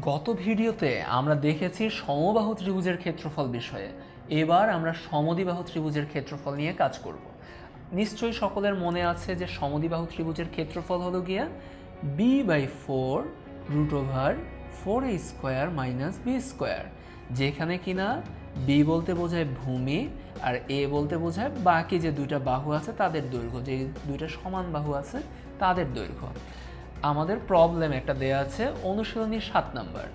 গত ভিডিওতে আমরা দেখেছি সমবাহু ত্রিভুজের ক্ষেত্রফল বিষয়ে। এবার আমরা সমদ্বিবাহু ত্রিভুজের ক্ষেত্রফল নিয়ে কাজ করব। নিশ্চয়ই সকলের মনে আছে যে সমদ্বিবাহু ত্রিভুজের ক্ষেত্রফল হলো গিয়া b/4 √4a² - b², যেখানে কিনা b বলতে বোঝায় ভূমি আর a বলতে বোঝায় বাকি যে দুইটা বাহু আছে তাদের দৈর্ঘ্য, যে দুইটা সমান বাহু আছে তাদের দৈর্ঘ্য। আমাদের প্রবলেম একটা দেয়া আছে, অনুশীলনী 7 নাম্বার।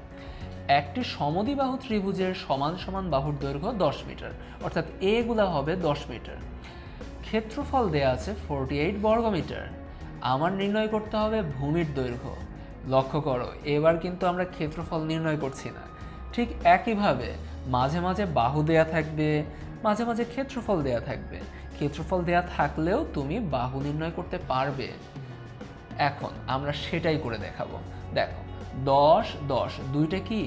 একটি সমদ্বিবাহু ত্রিভুজের সমান সমান বাহুর দৈর্ঘ্য 10 মিটার, অর্থাৎ এগুলা হবে 10 মিটার। ক্ষেত্রফল দেয়া আছে 48 বর্গমিটার। আমার নির্ণয় করতে হবে ভূমির দৈর্ঘ্য। লক্ষ্য করো, এবার কিন্তু আমরা ক্ষেত্রফল নির্ণয় করছি না। ঠিক একইভাবে মাঝে মাঝে বাহু দেয়া থাকবে, মাঝে মাঝে ক্ষেত্রফল দেয়া থাকবে। ক্ষেত্রফল দেয়া থাকলেও তুমি বাহু নির্ণয় করতে পারবে। এখন আমরা সেটাই করে দেখাবো। দেখো, 10 10 দুইটা কি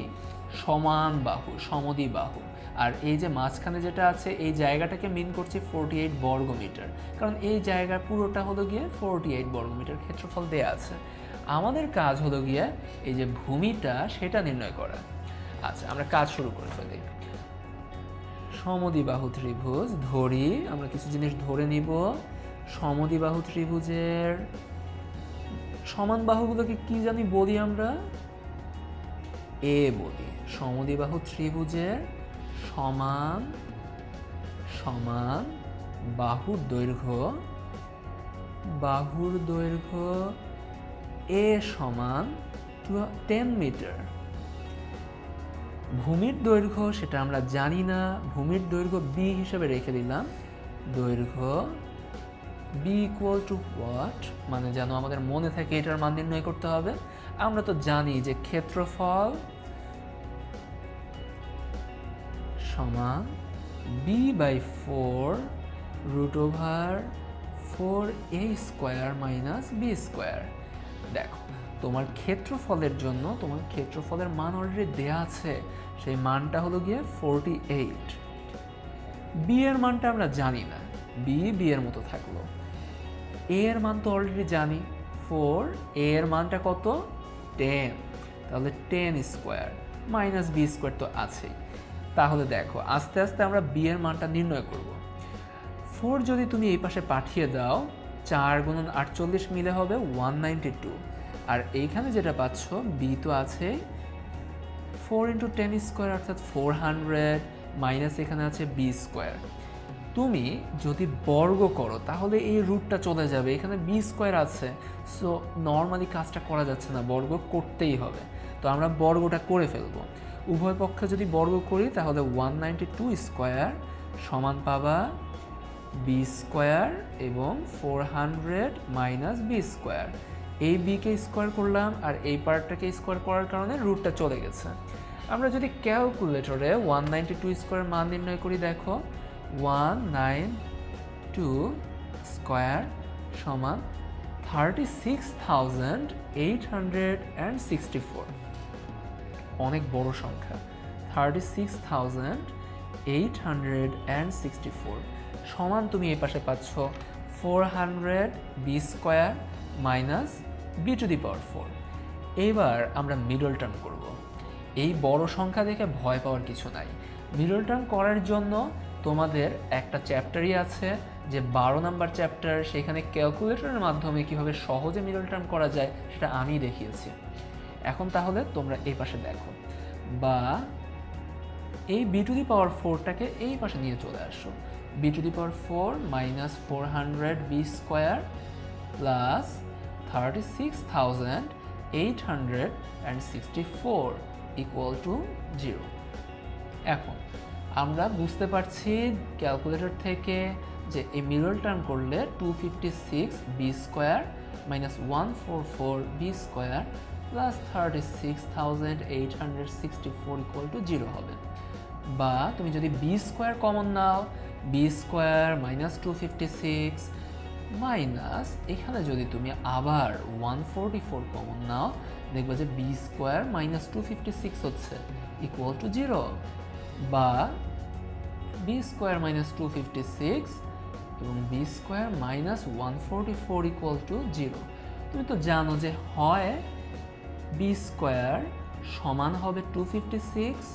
সমান বাহু, সমদ্বিবাহু। আর এই যে মাঝখানে যেটা আছে এই জায়গাটাকে মিন করছি 48 বর্গমিটার, কারণ এই জায়গার পুরোটা হলো গিয়ে 48 বর্গমিটার ক্ষেত্রফল দেয়া আছে। আমাদের কাজ হলো গিয়ে এই যে ভূমিটা সেটা নির্ণয় করা। আচ্ছা, আমরা কাজ শুরু করে ফেলি। সমদ্বিবাহু ত্রিভুজ ধরি, আমরা কিছু জিনিস ধরে নিব। সমদ্বিবাহু ত্রিভুজের সমান বাহুগুলোকে কি জানি বলি আমরা? এ বলি। সমদ্বিবাহু ত্রিভুজের সমান সমান বাহুর দৈর্ঘ্য এ সমান 10 মিটার। ভূমির দৈর্ঘ্য সেটা আমরা জানি না, ভূমির দৈর্ঘ্য বি হিসেবে রেখে দিলাম। দৈর্ঘ্য b equal to what, মানে যেন আমাদের মনে থাকে এটার মান নির্ণয় করতে হবে। আমরা তো জানি যে ক্ষেত্রফল সমান b/4 √4a² - b²। দেখো, তোমার ক্ষেত্রফলের জন্য তোমার ক্ষেত্রফলের মান অলরেডি দেয়া আছে, সেই মানটা হলো গিয়ে 48। b এর মানটা আমরা জানি না, b এর মতো থাকলো। a এর মান তো অলরেডি জানি 4, a এর মানটা কত 10, তাহলে 10² - b² তো আছেই। তাহলে দেখো, আস্তে আস্তে আমরা b এর মানটা নির্ণয় করব। 4 যদি তুমি এই পাশে পাঠিয়ে দাও, 4 × 48 মিলে হবে 192। আর এইখানে যেটা পাচ্ছ b তো আছে 4 × 10² অর্থাৎ 400, মাইনাস এখানে আছে b²। তুমি যদি বর্গ করো তাহলে এই রুটটা চলে যাবে, এখানে b² আছে, সো নর্মালি কাজটা করা যাচ্ছে না, বর্গ করতেই হবে। তো আমরা বর্গটা করে ফেলবো। উভয় পক্ষে যদি বর্গ করি তাহলে 192² সমান পাবা b² এবং 400 - b²। এই বিকে স্কোয়ার করলাম আর এই পার্টটাকে স্কোয়ার করার কারণে রুটটা চলে গেছে। আমরা যদি ক্যালকুলেটরে 192² মান নির্ণয় করি, দেখো 192² সমান 36,864। অনেক বড় সংখ্যা, 36,864 সমান তুমি এই পাশে পাচ্ছ 400 b² - b⁴। এবার আমরা মিডল টার্ম করব। এই বড় সংখ্যা দেখে ভয় পাওয়ার কিছু নাই। মিডল টার্ম করার জন্য তোমাদের একটা চ্যাপ্টারই আছে, যে 12 নাম্বার চ্যাপ্টার, সেখানে ক্যালকুলেটরের মাধ্যমে কিভাবে সহজে মিডল টার্ম করা যায় সেটা আমি দেখিয়েছি। এখন তাহলে তোমরা এই পাশে দেখো, বা এই b⁴টাকে এই পাশে নিয়ে চলে আসো। b⁴ - 400 b² plus 36,864 equal to 0। এখন আমরা বুঝতে পারছি ক্যালকুলেটর থেকে যে এই মিডল টার্ম করলে 256 b² - 144 b² plus 36,864 equal to 0 হবে। বা তুমি যদি b² কমন নাও, b² - 256 মাইনাস এখানে যদি তুমি আবার 144 কমন নাও, দেখবে যে b² - 256 হচ্ছে ইকুয়াল টু 0। বা b² - 256 এবং b² - 144 ইকুয়াল টু 0। তুমি তো জানো যে হয় b² সমান হবে 256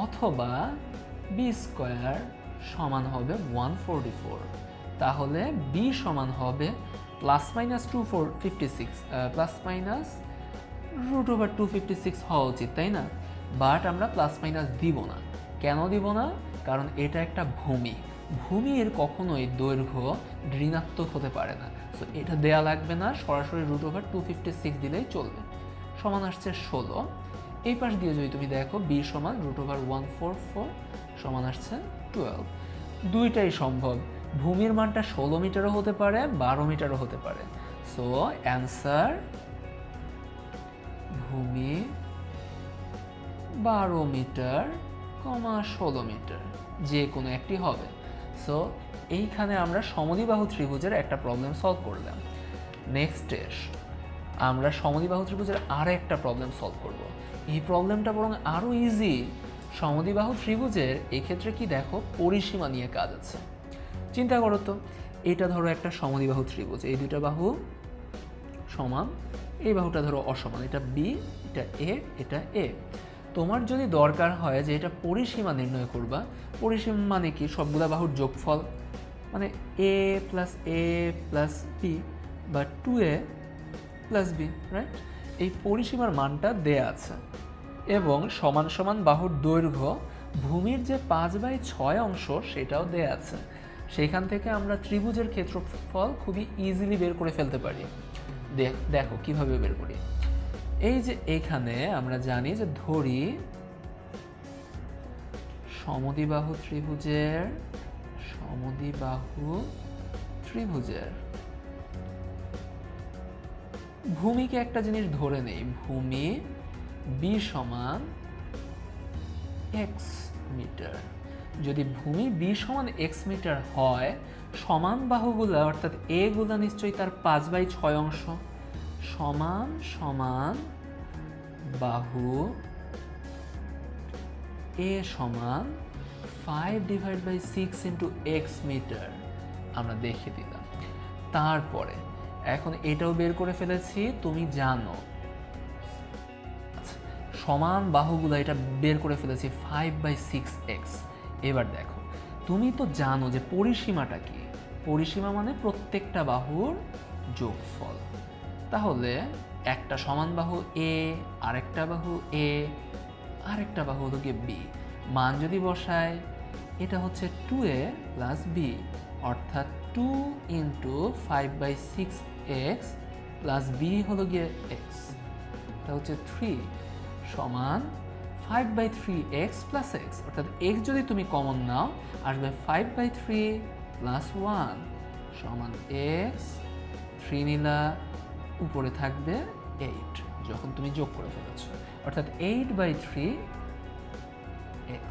অথবা বি স্কোয়ার সমান হবে 144। তাহলে বি সমান হবে প্লাস মাইনাস 256 প্লাস মাইনাস √256 হওয়া উচিত, তাই না? বাট আমরা প্লাস মাইনাস দিব না। কেন দিব না? কারণ এটা একটা ভূমির কখনোই দৈর্ঘ্য ঋণাত্মক হতে পারে না, সো এটা দেয়া লাগবে না, সরাসরি √256 দিলেই চলবে। সমান আসছে 16। এই পাশ দিয়ে যদি তুমি দেখো বি সমান √144 সমান আসছে 12। দুইটাই সম্ভব। ভূমির মানটা 16 মিটারও হতে পারে, 12 মিটারও হতে পারে। সো অ্যান্সার ভূমি 12 মিটার, 16 মিটার, যে কোনো একটি হবে। সো এইখানে আমরা সমদ্বিবাহু ত্রিভুজের একটা প্রবলেম সলভ করলাম। নেক্সট আমরা সমদ্বিবাহু ত্রিভুজের আর একটা প্রবলেম সলভ করব। এই প্রবলেমটা বরং আরও ইজি। সমদ্বিবাহু ত্রিভুজের এক্ষেত্রে কি দেখো, পরিসীমা নিয়ে কাজ আছে। চিন্তা করো তো, এটা ধরো একটা সমদ্বিবাহু ত্রিভুজ, এই দুইটা বাহু সমান, এই বাহুটা ধরো অসমান, এটা বি, এটা এ, এটা এ। তোমার যদি দরকার হয় যে এটা পরিসীমা নির্ণয় করবা, পরিসীমা মানে কি, সবগুলা বাহুর যোগফল, মানে এ প্লাস বি বা 2a প্লাস বি, রাইট? এই পরিসীমার মানটা দেয়া আছে এবং সমান সমান বাহুর দৈর্ঘ্য, ভূমির যে 5/6 অংশ সেটাও দেয়া আছে। সেখান থেকে আমরা ত্রিভুজের ক্ষেত্রফল খুবই ইজিলি বের করে ফেলতে পারি। দেখো কিভাবে বের করি। এই যে এখানে আমরা জানি যে ধরি সমদ্বিবাহু ত্রিভুজের ভূমিকে একটা জিনিস ধরে নেই, ভূমি বি সমান এক্স মিটার। যদি ভূমি বি সমান এক্স মিটার হয়, সমান বাহুগুলা অর্থাৎ এ গুলা নিশ্চয়ই তার 5/6 অংশ। সমান বাহু এ সমান 5/6 ইন্টু এক্স মিটার আমরা দেখে দিলাম। তারপরে এখন এটাও বের করে ফেলেছি, তুমি জানো সমান বাহুগুলো, এটা বের করে ফেলেছি 5/6x। এবার দেখো, তুমি তো জানো যে পরিসীমাটা কি, পরিসীমা মানে প্রত্যেকটা বাহুর যোগফল। তাহলে একটা সমান বাহু এ, আরেকটা বাহু এ, আরেকটা বাহু হলো গিয়ে বি। মান যদি বসাই, এটা হচ্ছে 2a প্লাস বি, অর্থাৎ 2 ইন্টু 5/6x প্লাস বি হলো গিয়ে x, এটা হচ্ছে 3 সমান 5/3x প্লাস x, অর্থাৎ x যদি তুমি কমন নাও আসবে 5/3 প্লাস 1 সমান x, 3 নিলা উপরে থাকবে 8 যখন তুমি যোগ করে ফেলেছো, অর্থাৎ 8/3x।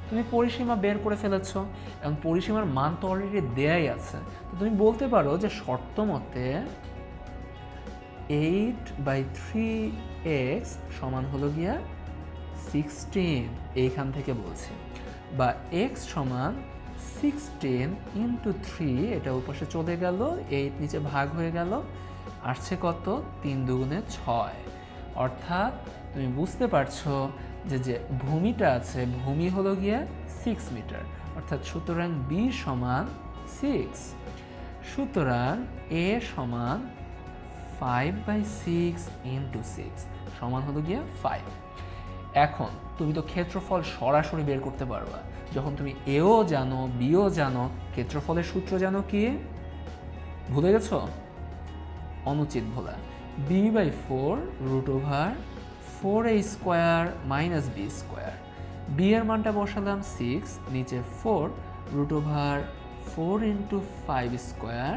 তুমি পরিসীমা বের করে ফেলেছো এবং পরিসীমার মান তো অলরেডি দেয়াই আছে। তো তুমি বলতে পারো যে শর্ত মতে 8/3x সমান হলো গিয়া 16, এইখান থেকে বলছি, বা x সমান 16 ইন্টু 3, এটা ওপাশে চলে গেল, 8 নিচে ভাগ হয়ে গেল, আসছে কত, 3 দুগুণে 6। অর্থাৎ তুমি বুঝতে পারছো যে ভূমিটা আছে, ভূমি হলো গিয়া 6 মিটার, অর্থাৎ সুতরাং বি সমান 6, সুতরাং এ সমান 5/6 ইন্টু 6 সমান হলো গিয়া 5। এখন তুমি তো ক্ষেত্রফল সরাসরি বের করতে পারবা, যখন তুমি এও জানো বিও জানো। ক্ষেত্রফলের সূত্র জানো কি, ভুলে গেছো? অনুচিত ভোলা, b/4 √4a² minus b square. B এর মানটা বসালাম 6, নিচে 4 √4 into 5 square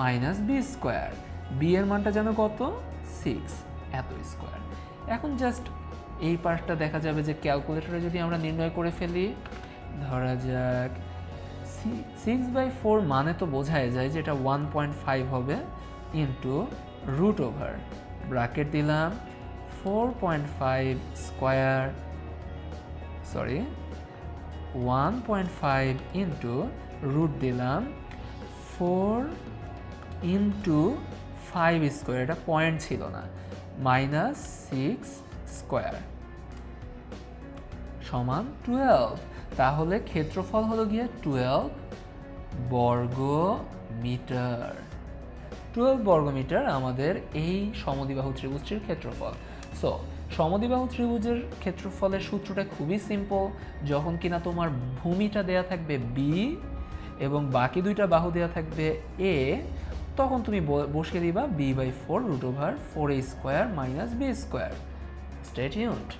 minus B square. B এর মানটা যেন কত, 6, এত স্কোয়ার। এখন জাস্ট এই পার্টটা দেখা যাবে যে ক্যালকুলেটরে যদি আমরা নির্ণয় করে ফেলি, ধরা যাক 6/4 মানে তো বোঝাই যায় যে এটা 1.5 হবে, ইন্টু √, ব্র্যাকেট দিলাম 4.5 স্কোয়ার, 1.5 ইন্টু রুট দিলাম 4 ইন্টু 5 স্কোয়ার, এটা পয়েন্ট ছিল না, -6 স্কোয়ার সমান 12। তাহলে ক্ষেত্রফল হলো গিয়ে 12 বর্গ মিটার। 12 বর্গ মিটার আমাদের এই সমদ্বিবাহু ত্রিভুজটির ক্ষেত্রফল। সো সমদ্বিবাহু ত্রিভুজের ক্ষেত্রফলের সূত্রটা খুবই সিম্পল। যখন কিনা তোমার ভূমিটা দেয়া থাকবে বি এবং বাকি দুইটা বাহু দেয়া থাকবে এ, তখন তুমি বসিয়ে দিবা b/4 √4a² - b²। Stay tuned.